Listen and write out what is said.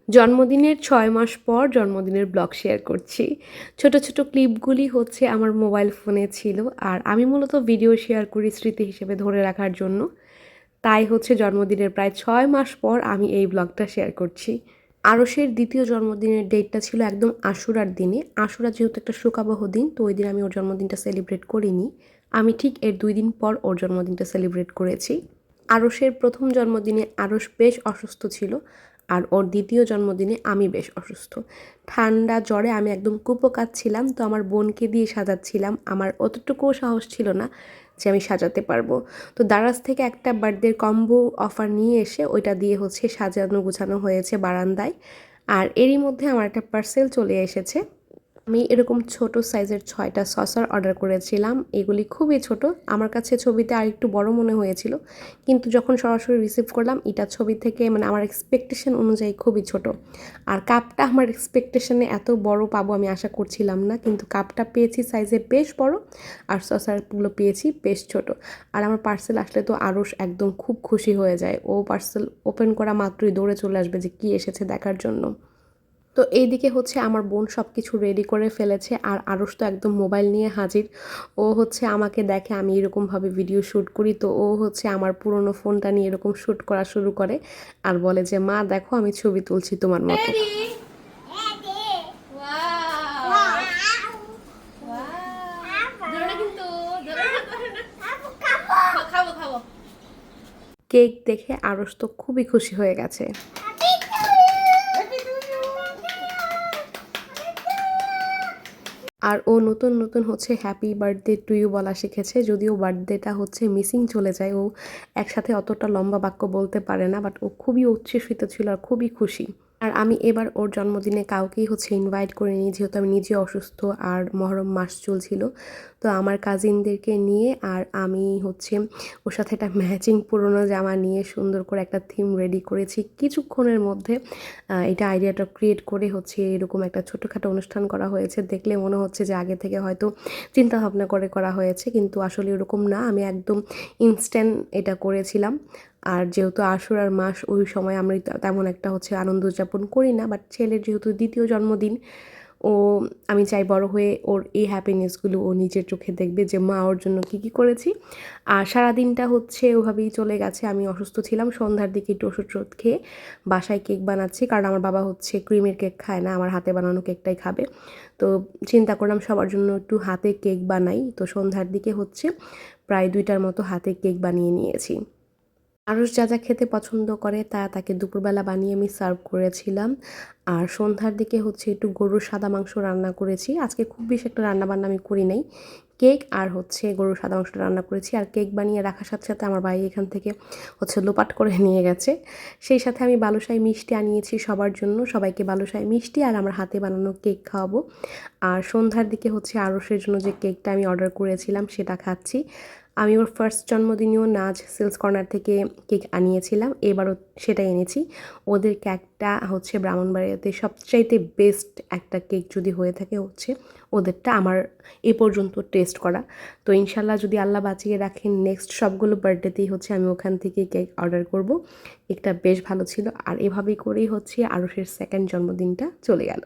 জন্মদিনের ৬ মাস পর জন্মদিনের ব্লগ শেয়ার করছি। ছোট, ছোট ক্লিপগুলি হচ্ছে আমার মোবাইল ফোনে ছিল। আর আমি মূলত ভিডিও শেয়ার করি স্মৃতি হিসেবে ধরে রাখার জন্য। তাই হচ্ছে জন্মদিনের প্রায় ৬ মাস পর আমি এই ব্লগটা শেয়ার করছি। আরশের দ্বিতীয় জন্মদিনের ডেটটা ছিল একদম আশুরার দিনে। আশুরা যেহেতু একটা শোকাবহ দিন, তো ওই দিন আমি ওর জন্মদিনটা সেলিব্রেট করিনি। আমি ঠিক এর ২ দিন পর ওর জন্মদিনটা সেলিব্রেট করেছি। আরশের ১ম জন্মদিনে আরশ বেশ অসুস্থ ছিল, আর ওর দ্বিতীয় জন্মদিনে আমি বেশ অসুস্থ। ঠান্ডা জ্বরে আমি একদম কুপোকাচ্ছিলাম, তো আমার বোনকে দিয়ে সাজাচ্ছিলাম। আমার অতটুকুও সাহস ছিল না যে আমি সাজাতে পারবো। তো দারাজ থেকে একটা বার্থডের কম্বো অফার নিয়ে এসে ওইটা দিয়ে হচ্ছে সাজানো গোছানো হয়েছে বারান্দায়। আর এরই মধ্যে আমার একটা পার্সেল চলে এসেছে। আমি এরকম ছোট সাইজের ৬টা সসার অর্ডার করেছিলাম। এগুলি খুবই ছোট। আমার কাছে ছবিতে আরেকটু বড় মনে হয়েছিল। কিন্তু যখন সরাসরি রিসিভ করলাম, এটা ছবি থেকে মানে আমার এক্সপেকটেশন অনুযায়ী খুবই ছোট। আর কাপটা আমার এক্সপেকটেশনে এত বড় পাবো আমি আশা করছিলাম না। কিন্তু কাপটা পেয়েছি সাইজে বেশ বড়, আর সসারগুলো পেয়েছি বেশ ছোট। আর আমার পার্সেল আসলে তো আরশ একদম খুব খুশি হয়ে যায়। ও পার্সেল ওপেন করা মাত্রই দৌড়ে চলে আসবে যে কী এসেছে দেখার জন্য। তো এইদিকে হচ্ছে আমার বোন সব কিছু রেডি করে ফেলেছে, আর আরশ তো একদম মোবাইল নিয়ে হাজির। ও হচ্ছে আমাকে দেখে আমি এরকমভাবে ভিডিও শ্যুট করি, তো ও হচ্ছে আমার পুরনো ফোনটা নিয়ে এরকম শ্যুট করা শুরু করে আর বলে যে মা দেখো আমি ছবি তুলছি তোমার মতো। কেক দেখে আরশ তো খুবই খুশি হয়ে গেছে। আর ও নতুন নতুন হচ্ছে হ্যাপি বার্থডে টু ইউ বলা শিখেছে, যদিও বার্থডেটা হচ্ছে মিসিং চলে যায়। ও একসাথে অতটা লম্বা বাক্য বলতে পারে না, বাট ও খুবই উচ্ছ্বসিত ছিল আর খুবই খুশি। আর আমি এবার ওর জন্মদিনে কাউকেই হচ্ছে ইনভাইট করিনি, যেহেতু আমি নিজে অসুস্থ আর মহরম মাস চলছিল। তো আমার কাজিনদেরকে নিয়ে আর আমি হচ্ছে ওর সাথে একটা ম্যাচিং পুরনো জামা নিয়ে সুন্দর করে একটা থিম রেডি করেছি কিছুক্ষণের মধ্যে। এটা আইডিয়াটা ক্রিয়েট করে হচ্ছে এরকম একটা ছোটোখাটো অনুষ্ঠান করা হয়েছে। দেখলে মনে হচ্ছে যে আগে থেকে হয়তো চিন্তা ভাবনা করে করা হয়েছে, কিন্তু আসলে এরকম না। আমি একদম ইনস্ট্যান্ট এটা করেছিলাম। আর যেহেতু আশুরার মাস, ওই সময় আমরা তেমন একটা হচ্ছে আনন্দ উদযাপন করি না, বাট ছেলের যেহেতু দ্বিতীয় জন্মদিন, ও আমি চাই বড় হয়ে ওর এই হ্যাপিনেসগুলো ও নিজের চোখে দেখবে যে মা ওর জন্য কী কী করেছি। আর সারাদিনটা হচ্ছে ওভাবেই চলে গেছে। আমি অসুস্থ ছিলাম, সন্ধ্যার দিকে একটু ওষুধ টষুধ খেয়ে বাসায় কেক বানাচ্ছি, কারণ আমার বাবা হচ্ছে ক্রিমের কেক খায় না, আমার হাতে বানানো কেকটাই খাবে। তো চিন্তা করলাম সবার জন্য একটু হাতে কেক বানাই। তো সন্ধ্যার দিকে হচ্ছে প্রায় 2টার মতো হাতে কেক বানিয়ে নিয়েছি। আরশ যা যা খেতে পছন্দ করে তা তাকে দুপুরবেলা বানিয়ে আমি সার্ভ করেছিলাম। আর সন্ধ্যার দিকে হচ্ছে একটু গরুর সাদা মাংস রান্না করেছি। আজকে খুব বেশি একটা রান্নাবান্না আমি করি নাই। কেক আর হচ্ছে গরুর সাদা মাংসটা রান্না করেছি। আর কেক বানিয়ে রাখার সাথে সাথে আমার ভাই এখান থেকে হচ্ছে লোপাট করে নিয়ে গেছে। সেই সাথে আমি বালুশাহী মিষ্টি আনিয়েছি সবার জন্য। সবাইকে বালুশাহী মিষ্টি আর আমার হাতে বানানো কেক খাওয়াবো। আর সন্ধ্যার দিকে হচ্ছে আরশের জন্য যে কেকটা আমি অর্ডার করেছিলাম সেটা খাচ্ছি। আমি ওর ফার্স্ট জন্মদিনেও নাজ সেলস কর্নার থেকে কেক আনিয়েছিলাম, এবারও সেটাই এনেছি। ওদের কেকটা হচ্ছে ব্রাহ্মণবাড়িয়াতে সবচাইতে বেস্ট একটা কেক যদি হয়ে থাকে হচ্ছে ওদেরটা, আমার এ পর্যন্ত টেস্ট করা। তো ইনশাল্লাহ যদি আল্লাহ বাঁচিয়ে রাখেন নেক্সট সবগুলো বার্থডেতেই হচ্ছে আমি ওখান থেকে কেক অর্ডার করব। কেকটা বেশ ভালো ছিল। আর এভাবেই করেই হচ্ছে আরশের সেকেন্ড জন্মদিনটা চলে গেল।